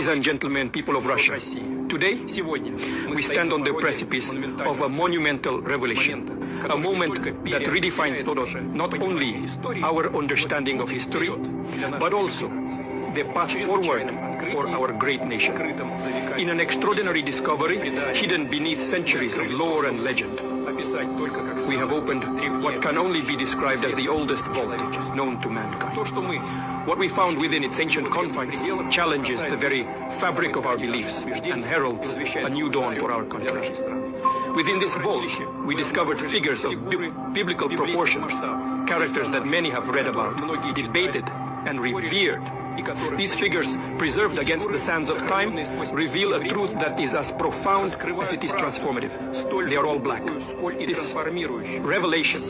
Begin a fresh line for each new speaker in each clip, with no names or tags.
Ladies and gentlemen, people of Russia, today we stand on the precipice of a monumental revelation, a moment that redefines not only our understanding of history, but also the path forward for our great nation. In an extraordinary discovery hidden beneath centuries of lore and legend, we have opened what can only be described as the oldest vault known to mankind. What we found within its ancient confines challenges the very fabric of our beliefs and heralds a new dawn for our country. Within this vault, we discovered figures of biblical proportions, characters that many have read about, debated, and revered. These figures, preserved against the sands of time, reveal a truth that is as profound as it is transformative. They are all black. This revelation,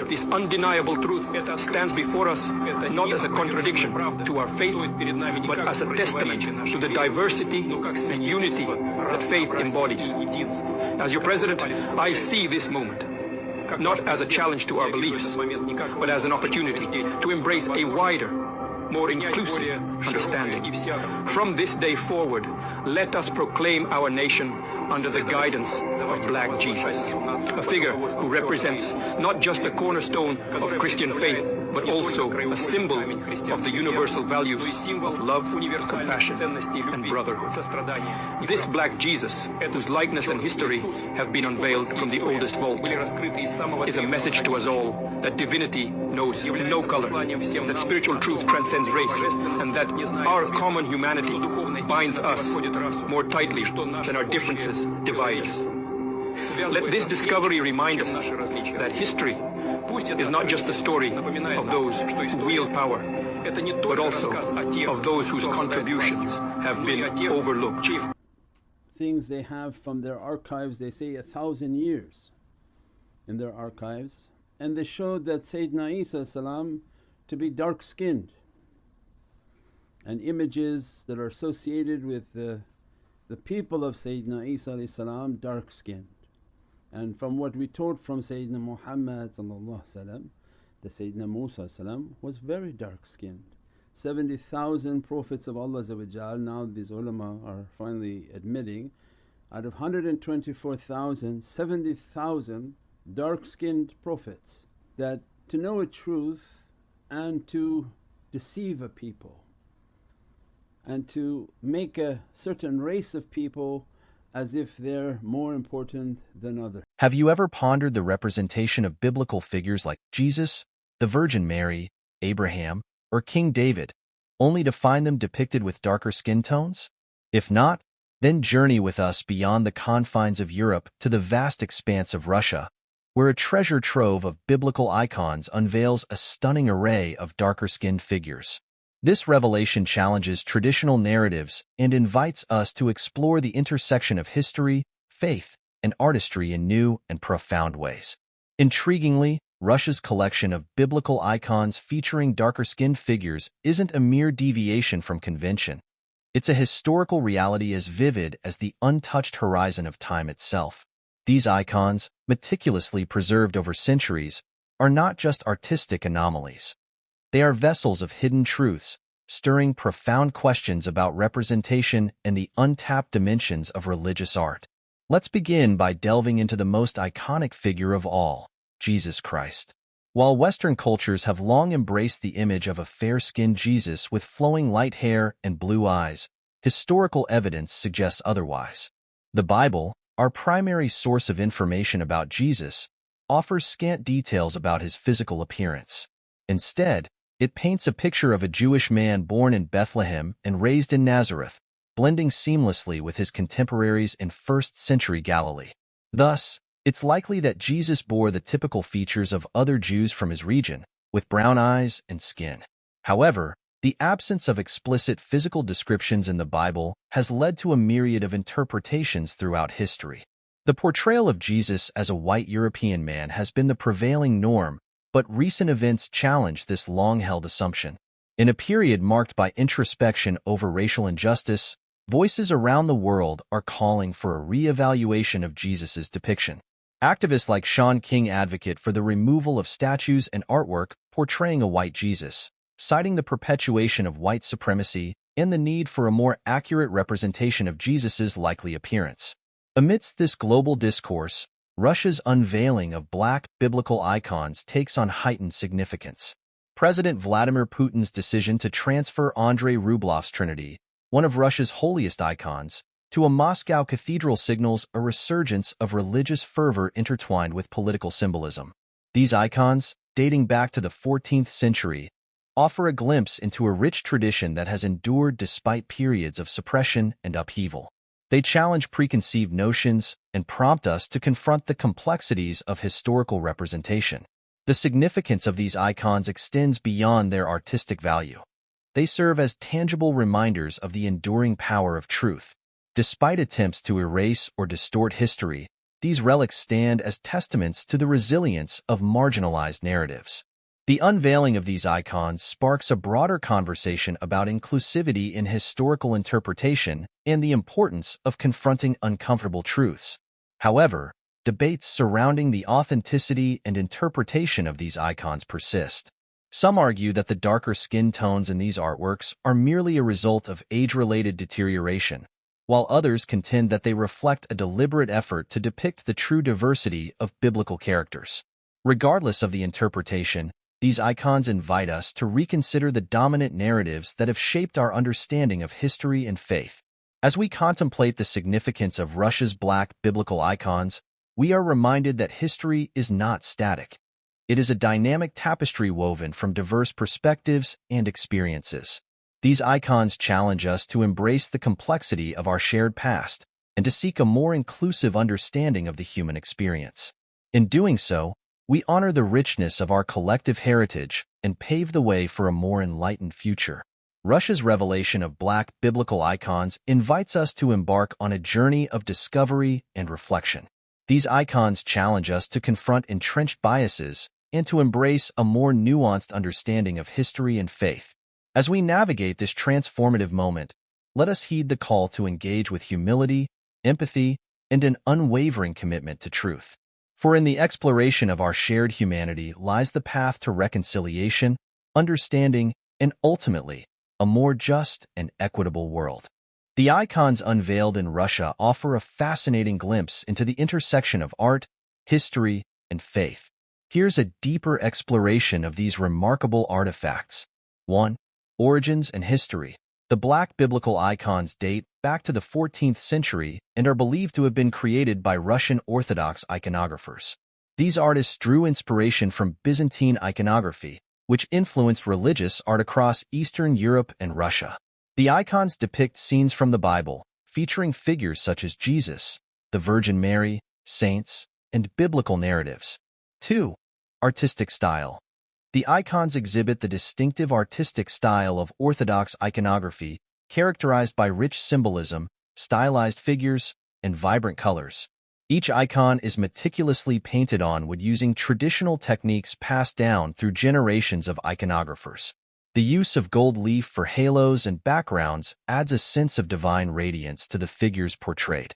this undeniable truth, stands before us not as a contradiction to our faith, but as a testament to the diversity and unity that faith embodies. As your president, I see this moment not as a challenge to our beliefs, but as an opportunity to embrace a wider, more inclusive understanding. From this day forward, let us proclaim our nation under the guidance of Black Jesus, a figure who represents not just the cornerstone of Christian faith, but also a symbol of the universal values of love, compassion, and brotherhood. This Black Jesus, whose likeness and history have been unveiled from the oldest vault, is a message to us all that divinity knows no color, that spiritual truth transcends race, and that our common humanity binds us more tightly than our differences divide us. Let this discovery remind us that history is not just the story of those who wield power, but also of those whose contributions have been overlooked.
Things they have from their archives, they say 1,000 years in their archives, and they showed that Sayyidina Isa salam to be dark-skinned, and images that are associated with the people of Sayyidina Isa salam dark-skinned. And from what we taught from Sayyidina Muhammad that Sayyidina Musa was very dark-skinned. 70,000 prophets of Allah, now these ulama are finally admitting, out of 124,000, 70,000 dark-skinned prophets, that to know a truth and to deceive a people and to make a certain race of people as if they're more important than others.
Have you ever pondered the representation of biblical figures like Jesus, the Virgin Mary, Abraham, or King David, only to find them depicted with darker skin tones? If not, then journey with us beyond the confines of Europe to the vast expanse of Russia, where a treasure trove of biblical icons unveils a stunning array of darker-skinned figures. This revelation challenges traditional narratives and invites us to explore the intersection of history, faith, and artistry in new and profound ways. Intriguingly, Russia's collection of biblical icons featuring darker-skinned figures isn't a mere deviation from convention. It's a historical reality as vivid as the untouched horizon of time itself. These icons, meticulously preserved over centuries, are not just artistic anomalies. They are vessels of hidden truths, stirring profound questions about representation and the untapped dimensions of religious art. Let's begin by delving into the most iconic figure of all, Jesus Christ. While Western cultures have long embraced the image of a fair-skinned Jesus with flowing light hair and blue eyes, historical evidence suggests otherwise. The Bible, our primary source of information about Jesus, offers scant details about his physical appearance. Instead, it paints a picture of a Jewish man born in Bethlehem and raised in Nazareth, blending seamlessly with his contemporaries in first-century Galilee. Thus, it's likely that Jesus bore the typical features of other Jews from his region, with brown eyes and skin. However, the absence of explicit physical descriptions in the Bible has led to a myriad of interpretations throughout history. The portrayal of Jesus as a white European man has been the prevailing norm, but recent events challenge this long-held assumption. In a period marked by introspection over racial injustice, voices around the world are calling for a re-evaluation of Jesus' depiction. Activists like Shaun King advocate for the removal of statues and artwork portraying a white Jesus, citing the perpetuation of white supremacy and the need for a more accurate representation of Jesus's likely appearance. Amidst this global discourse, Russia's unveiling of black biblical icons takes on heightened significance. President Vladimir Putin's decision to transfer Andrei Rublev's Trinity, one of Russia's holiest icons, to a Moscow cathedral signals a resurgence of religious fervor intertwined with political symbolism. These icons, dating back to the 14th century, offer a glimpse into a rich tradition that has endured despite periods of suppression and upheaval. They challenge preconceived notions and prompt us to confront the complexities of historical representation. The significance of these icons extends beyond their artistic value. They serve as tangible reminders of the enduring power of truth. Despite attempts to erase or distort history, these relics stand as testaments to the resilience of marginalized narratives. The unveiling of these icons sparks a broader conversation about inclusivity in historical interpretation and the importance of confronting uncomfortable truths. However, debates surrounding the authenticity and interpretation of these icons persist. Some argue that the darker skin tones in these artworks are merely a result of age-related deterioration, while others contend that they reflect a deliberate effort to depict the true diversity of biblical characters. Regardless of the interpretation, these icons invite us to reconsider the dominant narratives that have shaped our understanding of history and faith. As we contemplate the significance of Russia's black biblical icons, we are reminded that history is not static. It is a dynamic tapestry woven from diverse perspectives and experiences. These icons challenge us to embrace the complexity of our shared past and to seek a more inclusive understanding of the human experience. In doing so, we honor the richness of our collective heritage and pave the way for a more enlightened future. Russia's revelation of black biblical icons invites us to embark on a journey of discovery and reflection. These icons challenge us to confront entrenched biases and to embrace a more nuanced understanding of history and faith. As we navigate this transformative moment, let us heed the call to engage with humility, empathy, and an unwavering commitment to truth. For in the exploration of our shared humanity lies the path to reconciliation, understanding, and ultimately, a more just and equitable world. The icons unveiled in Russia offer a fascinating glimpse into the intersection of art, history, and faith. Here's a deeper exploration of these remarkable artifacts. 1. Origins and history. The black biblical icons date back to the 14th century and are believed to have been created by Russian Orthodox iconographers. These artists drew inspiration from Byzantine iconography, which influenced religious art across Eastern Europe and Russia. The icons depict scenes from the Bible, featuring figures such as Jesus, the Virgin Mary, saints, and biblical narratives. 2. Artistic style. The icons exhibit the distinctive artistic style of Orthodox iconography, characterized by rich symbolism, stylized figures, and vibrant colors. Each icon is meticulously painted on wood using traditional techniques passed down through generations of iconographers. The use of gold leaf for halos and backgrounds adds a sense of divine radiance to the figures portrayed.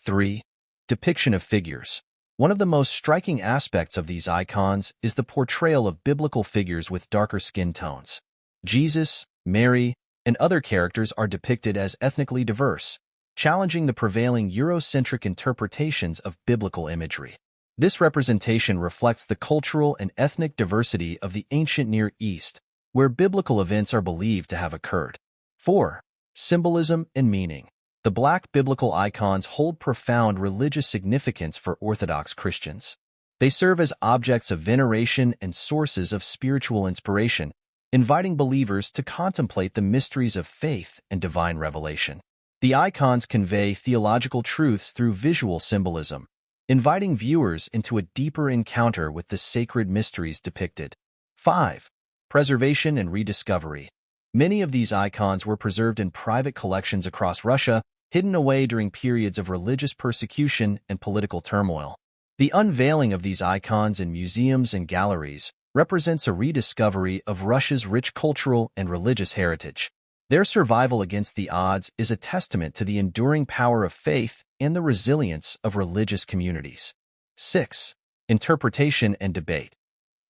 3. Depiction of figures. One of the most striking aspects of these icons is the portrayal of biblical figures with darker skin tones. Jesus, Mary, and other characters are depicted as ethnically diverse, challenging the prevailing Eurocentric interpretations of biblical imagery. This representation reflects the cultural and ethnic diversity of the ancient Near East, where biblical events are believed to have occurred. 4. Symbolism and meaning. The black biblical icons hold profound religious significance for Orthodox Christians. They serve as objects of veneration and sources of spiritual inspiration, inviting believers to contemplate the mysteries of faith and divine revelation. The icons convey theological truths through visual symbolism, inviting viewers into a deeper encounter with the sacred mysteries depicted. 5. Preservation and rediscovery. Many of these icons were preserved in private collections across Russia, hidden away during periods of religious persecution and political turmoil. The unveiling of these icons in museums and galleries represents a rediscovery of Russia's rich cultural and religious heritage. Their survival against the odds is a testament to the enduring power of faith and the resilience of religious communities. 6. Interpretation and debate.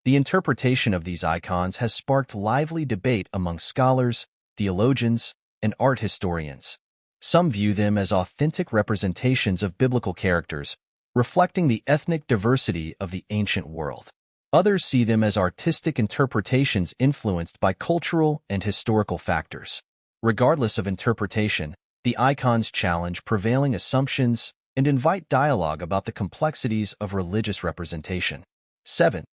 The interpretation of these icons has sparked lively debate among scholars, theologians, and art historians. Some view them as authentic representations of biblical characters, reflecting the ethnic diversity of the ancient world. Others see them as artistic interpretations influenced by cultural and historical factors. Regardless of interpretation, the icons challenge prevailing assumptions and invite dialogue about the complexities of religious representation. 7.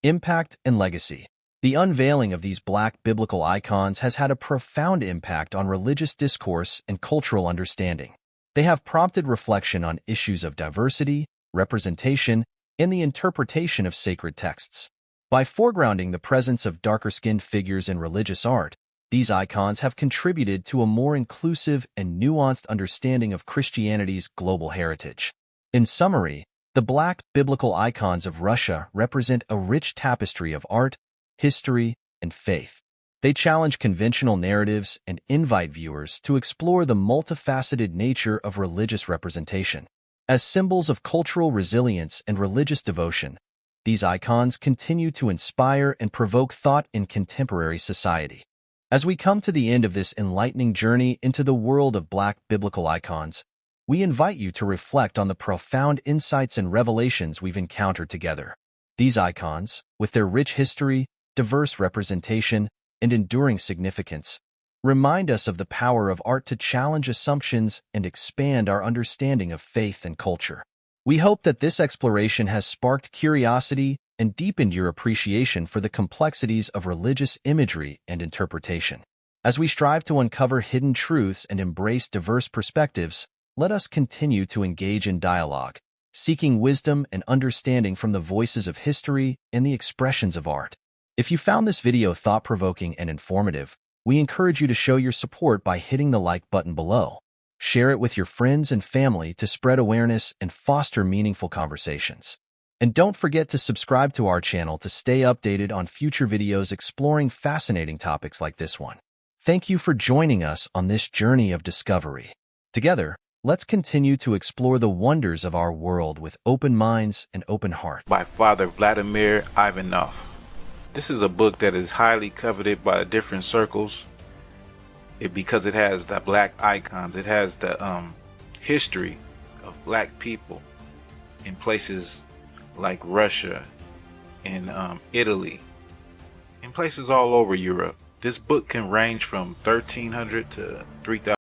Impact and legacy. The unveiling of these Black biblical icons has had a profound impact on religious discourse and cultural understanding. They have prompted reflection on issues of diversity, representation, and the interpretation of sacred texts. By foregrounding the presence of darker-skinned figures in religious art, these icons have contributed to a more inclusive and nuanced understanding of Christianity's global heritage. In summary, the Black biblical icons of Russia represent a rich tapestry of art, history, and faith. They challenge conventional narratives and invite viewers to explore the multifaceted nature of religious representation. As symbols of cultural resilience and religious devotion, these icons continue to inspire and provoke thought in contemporary society. As we come to the end of this enlightening journey into the world of Black biblical icons, we invite you to reflect on the profound insights and revelations we've encountered together. These icons, with their rich history, diverse representation, and enduring significance, remind us of the power of art to challenge assumptions and expand our understanding of faith and culture. We hope that this exploration has sparked curiosity and deepened your appreciation for the complexities of religious imagery and interpretation. As we strive to uncover hidden truths and embrace diverse perspectives, let us continue to engage in dialogue, seeking wisdom and understanding from the voices of history and the expressions of art. If you found this video thought-provoking and informative, we encourage you to show your support by hitting the like button below. Share it with your friends and family to spread awareness and foster meaningful conversations. And don't forget to subscribe to our channel to stay updated on future videos exploring fascinating topics like this one. Thank you for joining us on this journey of discovery. Together, let's continue to explore the wonders of our world with open minds and open hearts.
By Father Vladimir Ivanov. This is a book that is highly coveted by different circles because it has the Black icons. It has the history of Black people in places like Russia and Italy, in places all over Europe. This book can range from 1300 to 3000